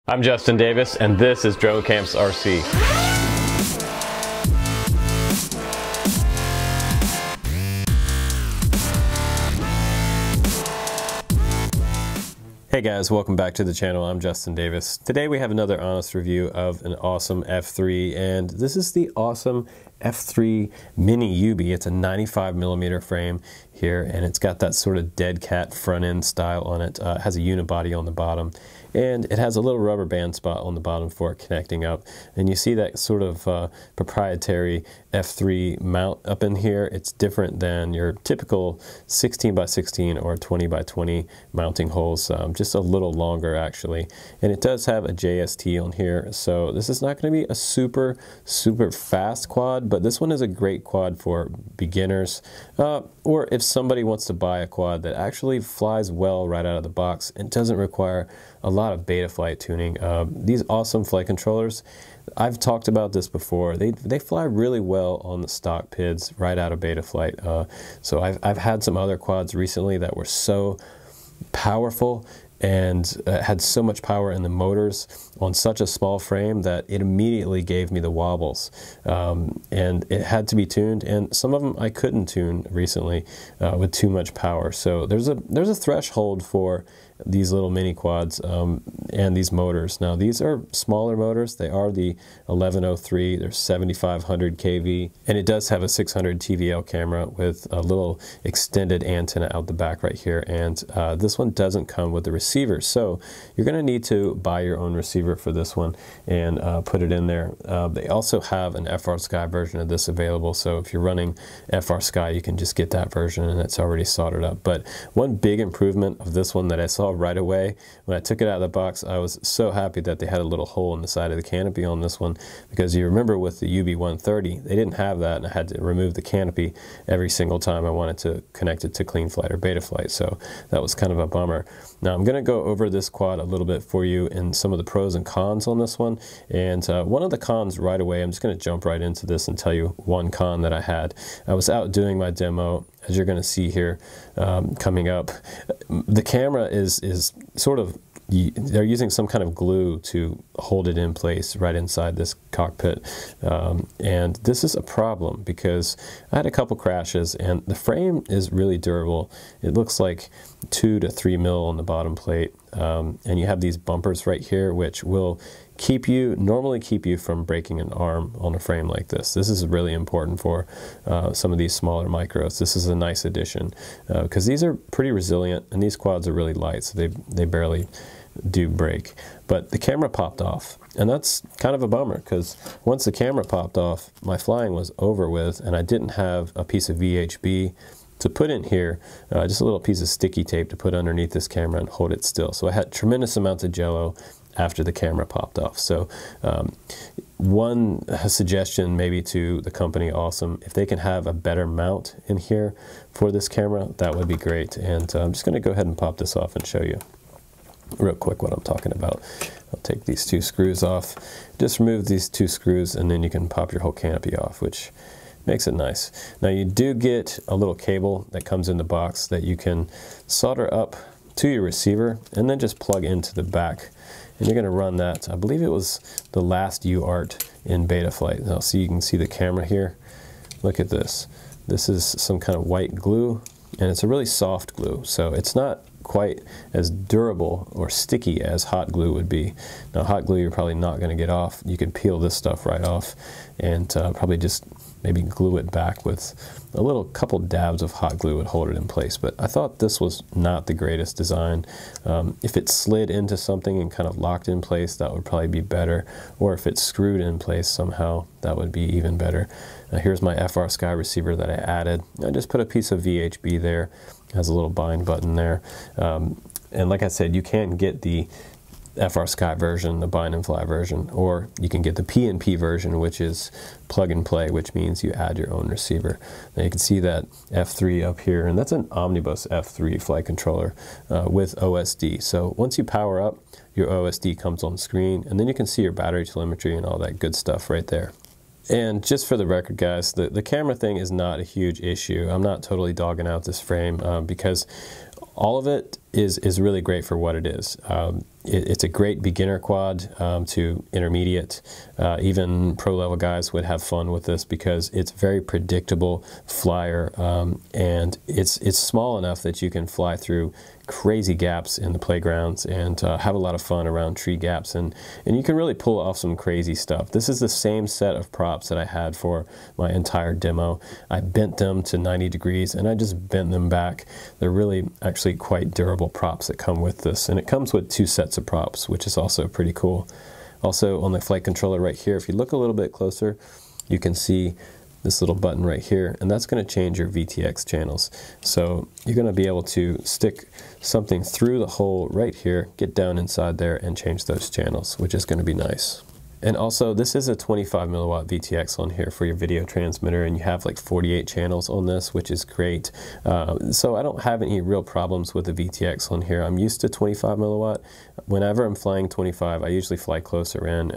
I'm Justin Davis, and this is Drone Camps RC. Hey guys, welcome back to the channel. I'm Justin Davis. Today we have another honest review of an awesome F3, and this is the awesome F3 Mini Youbi. It's a 95mm frame here, and it's got that sort of dead cat front end style on it. It has a unibody on the bottom, and it has a little rubber band spot on the bottom for connecting up. And you see that sort of proprietary F3 mount up in here. It's different than your typical 16x16 or 20x20 mounting holes, just a little longer actually. And it does have a JST on here, so this is not going to be a super fast quad, but this one is a great quad for beginners, or if somebody wants to buy a quad that actually flies well right out of the box and doesn't require a lot of beta flight tuning. These awesome flight controllers, I've talked about this before, they fly really well on the stock PIDs right out of beta flight. So I've had some other quads recently that were so powerful and had so much power in the motors on such a small frame that it immediately gave me the wobbles, and it had to be tuned, and some of them I couldn't tune recently with too much power. So there's a threshold for these little mini quads and these motors. Now these are smaller motors. They are the 1103. They're 7500 kV, and it does have a 600 TVL camera with a little extended antenna out the back right here. And this one doesn't come with the receiver, so you're going to need to buy your own receiver for this one and put it in there. They also have an FrSky version of this available, so if you're running FrSky, you can just get that version and it's already soldered up. But one big improvement of this one that I saw right away when I took it out of the box, I was so happy that they had a little hole in the side of the canopy on this one, because you remember with the Youbi 130 they didn't have that, and I had to remove the canopy every single time I wanted to connect it to clean flight or beta flight, so that was kind of a bummer. Now I'm going to go over this quad a little bit for you and some of the pros and cons on this one. And one of the cons right away, I'm just going to jump right into this and tell you one con that I had. I was out doing my demo, as you're going to see here coming up. The camera is sort of, they're using some kind of glue to hold it in place right inside this cockpit, and this is a problem because I had a couple crashes, and the frame is really durable. It looks like 2 to 3 mil on the bottom plate, and you have these bumpers right here which will normally keep you from breaking an arm on a frame like this. This is really important for some of these smaller micros. This is a nice addition because these are pretty resilient, and these quads are really light, so they barely do break. But the camera popped off, and that's kind of a bummer, because once the camera popped off, my flying was over with, and I didn't have a piece of VHB to put in here, just a little piece of sticky tape to put underneath this camera and hold it still. So I had tremendous amounts of jello after the camera popped off. So one suggestion maybe to the company Awesome, if they can have a better mount in here for this camera, that would be great. And I'm just going to go ahead and pop this off and show you real quick what I'm talking about. I'll take these 2 screws off, just remove these 2 screws, and then you can pop your whole canopy off, which makes it nice. Now you do get a little cable that comes in the box that you can solder up to your receiver and then just plug into the back, and you're going to run that. I believe it was the last UART in beta flight. Now see, you can see the camera here. Look at this. This is some kind of white glue, and it's a really soft glue, so it's not quite as durable or sticky as hot glue would be. Now hot glue you're probably not going to get off. You can peel this stuff right off and probably just maybe glue it back with a couple dabs of hot glue would hold it in place. But I thought this was not the greatest design. If it slid into something and kind of locked in place, that would probably be better, or if it's screwed in place somehow, that would be even better. Here's my FrSky receiver that I added. I just put a piece of VHB there. It has a little bind button there, and like I said, you can get the FrSky version, the bind and fly version, or you can get the PNP version, which is plug and play, which means you add your own receiver. Now you can see that F3 up here, and that's an Omnibus F3 flight controller with OSD. So once you power up, your OSD comes on screen, and then you can see your battery telemetry and all that good stuff right there. And just for the record, guys, the camera thing is not a huge issue. I'm not totally dogging out this frame because all of it is really great for what it is. It's a great beginner quad to intermediate. Even pro level guys would have fun with this because it's very predictable flyer, and it's small enough that you can fly through crazy gaps in the playgrounds and have a lot of fun around tree gaps, and you can really pull off some crazy stuff. This is the same set of props that I had for my entire demo. I bent them to 90 degrees and I just bent them back. They're really actually quite durable props that come with this, and it comes with 2 sets of props, which is also pretty cool. Also on the flight controller right here, if you look a little bit closer, you can see this little button right here, and that's going to change your VTX channels. So you're going to be able to stick something through the hole right here, get down inside there, and change those channels, which is going to be nice. And also, this is a 25 milliwatt VTX on here for your video transmitter, and you have like 48 channels on this, which is great. So I don't have any real problems with the VTX on here. I'm used to 25 milliwatt. Whenever I'm flying 25, I usually fly closer in.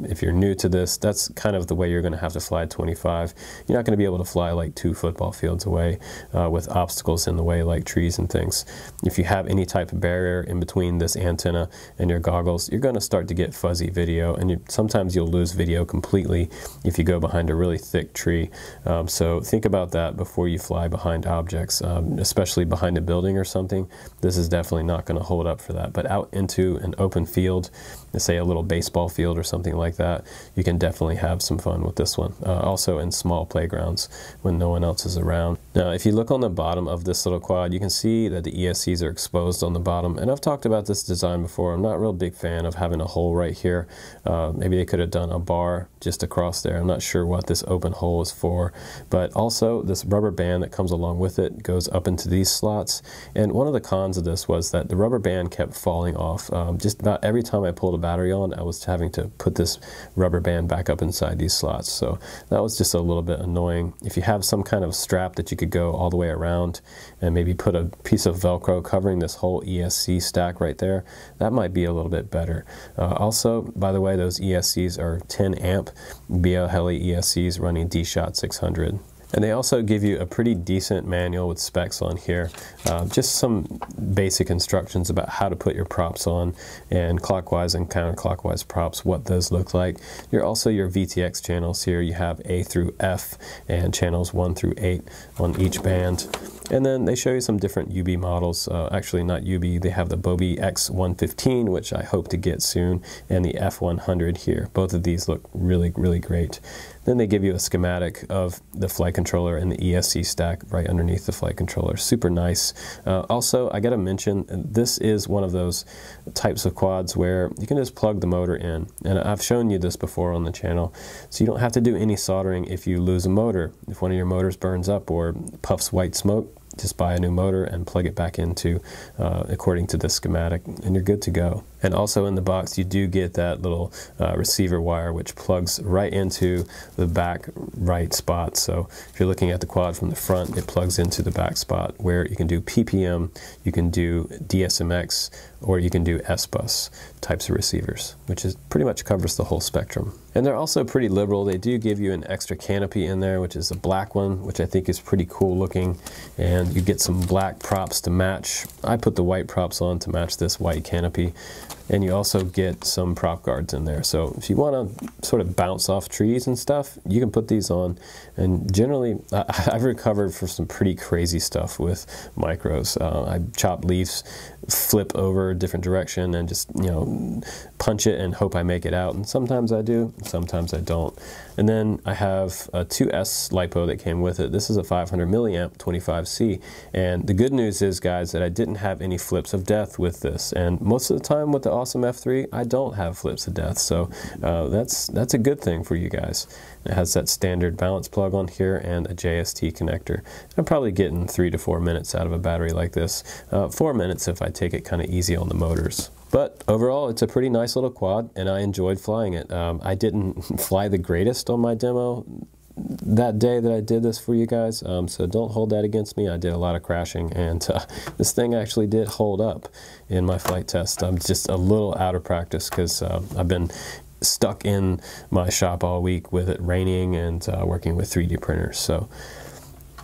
If you're new to this, that's kind of the way you're going to have to fly 25. You're not going to be able to fly like 2 football fields away with obstacles in the way like trees and things. If you have any type of barrier in between this antenna and your goggles, you're going to start to get fuzzy video, and sometimes you'll lose video completely if you go behind a really thick tree. So think about that before you fly behind objects, especially behind a building or something. This is definitely not going to hold up for that. But out into an open field, say a little baseball field or something like that, you can definitely have some fun with this one. Also in small playgrounds when no one else is around. Now, if you look on the bottom of this little quad, you can see that the ESCs are exposed on the bottom. And I've talked about this design before. I'm not a real big fan of having a hole right here. Maybe they could have done a bar just across there. I'm not sure what this open hole is for. But also, this rubber band that comes along with it goes up into these slots. And one of the cons of this was that the rubber band kept falling off. Just about every time I pulled a battery on, I was having to put this rubber band back up inside these slots. So that was just a little bit annoying. If you have some kind of strap that you could go all the way around and maybe put a piece of Velcro covering this whole ESC stack right there, that might be a little bit better. Also, by the way, those ESCs are 10 amp BL-Heli ESCs running D-Shot 600. And they also give you a pretty decent manual with specs on here. Just some basic instructions about how to put your props on, and clockwise and counterclockwise props, what those look like. You're also your VTX channels here. You have A through F and channels 1 through 8 on each band. And then they show you some different Youbi models. Actually not Youbi, they have the Bobi X115, which I hope to get soon, and the F100 here. Both of these look really, really great. Then they give you a schematic of the flight controller and the ESC stack right underneath the flight controller. Super nice. Also, I gotta mention, this is one of those types of quads where you can just plug the motor in. And I've shown you this before on the channel. So you don't have to do any soldering if you lose a motor. If one of your motors burns up or puffs white smoke, just buy a new motor and plug it back into according to the schematic, and you're good to go. And also in the box you do get that little receiver wire which plugs right into the back right spot. So if you're looking at the quad from the front, it plugs into the back spot where you can do PPM, you can do DSMX, or you can do S-Bus types of receivers, which is pretty much covers the whole spectrum. And they're also pretty liberal. They do give you an extra canopy in there, which is a black one, which I think is pretty cool looking, and you get some black props to match. I put the white props on to match this white canopy. And you also get some prop guards in there. So if you want to sort of bounce off trees and stuff, you can put these on. And generally, I've recovered for some pretty crazy stuff with micros. I chop leaves, flip over a different direction, and just, you know, punch it and hope I make it out. And sometimes I do, sometimes I don't. And then I have a 2S LiPo that came with it. This is a 500 milliamp 25C. And the good news is, guys, that I didn't have any flips of death with this. And most of the time with the Awesome F3, I don't have flips of death. So that's a good thing for you guys. It has that standard balance plug on here and a JST connector. I'm probably getting 3 to 4 minutes out of a battery like this. 4 minutes if I take it kind of easy on the motors. But overall, it's a pretty nice little quad, and I enjoyed flying it. I didn't fly the greatest on my demo that day that I did this for you guys, so don't hold that against me. I did a lot of crashing, and this thing actually did hold up in my flight test. I'm just a little out of practice because I've been stuck in my shop all week with it raining and working with 3D printers. So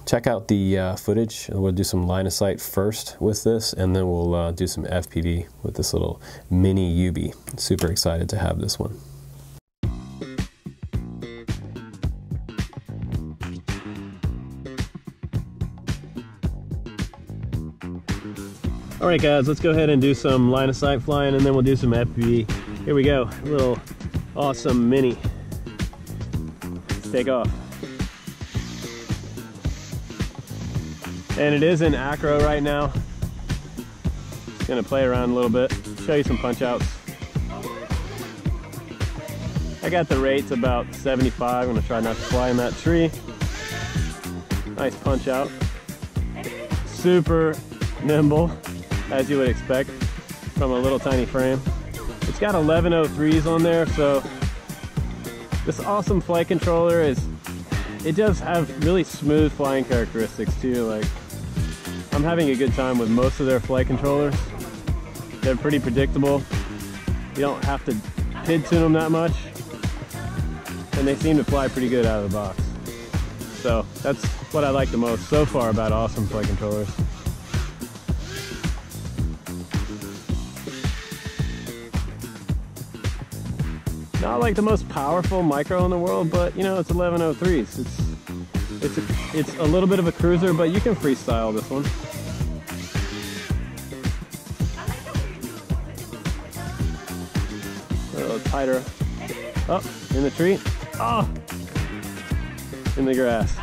check out the footage. We'll do some line of sight first with this, and then we'll do some FPV with this little mini Youbi. Super excited to have this one. Alright guys, let's go ahead and do some line of sight flying, and then we'll do some FPV. Here we go, a little awesome mini. Let's take off. And it is in acro right now. Just gonna play around a little bit, show you some punch outs. I got the rates about 75. I'm gonna try not to fly in that tree. Nice punch out. Super nimble, as you would expect from a little tiny frame. It's got 1103s on there, so this awesome flight controller it does have really smooth flying characteristics too. Like, I'm having a good time with most of their flight controllers. They're pretty predictable. You don't have to PID tune them that much, and they seem to fly pretty good out of the box. So that's what I like the most so far about awesome flight controllers. Not like the most powerful micro in the world, but you know, it's 1103s. It's a little bit of a cruiser, but you can freestyle this one. A little tighter. Oh, in the tree. Oh, in the grass.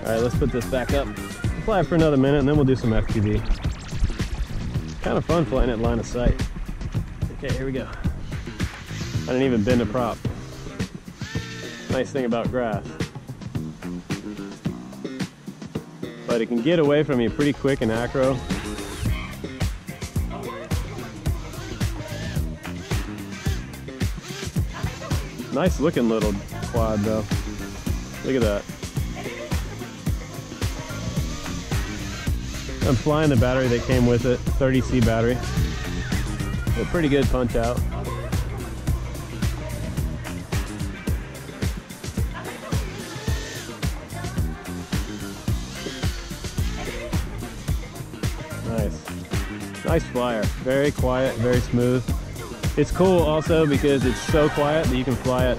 All right, let's put this back up. We'll fly for another minute, and then we'll do some FPV. Kind of fun flying at line of sight. Okay, here we go. I didn't even bend a prop. Nice thing about grass. But it can get away from you pretty quick in acro. Nice looking little quad though. Look at that. I'm flying the battery that came with it, 30C battery. A pretty good punch out. Nice flyer, very quiet, very smooth. It's cool also because it's so quiet that you can fly it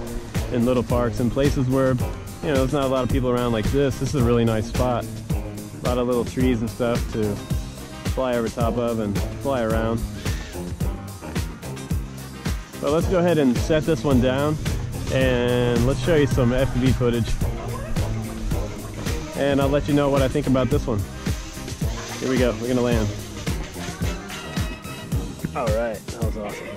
in little parks and places where, you know, there's not a lot of people around like this. This is a really nice spot. A lot of little trees and stuff to fly over top of and fly around. But let's go ahead and set this one down and let's show you some FPV footage. And I'll let you know what I think about this one. Here we go, we're gonna land. All right, that was awesome.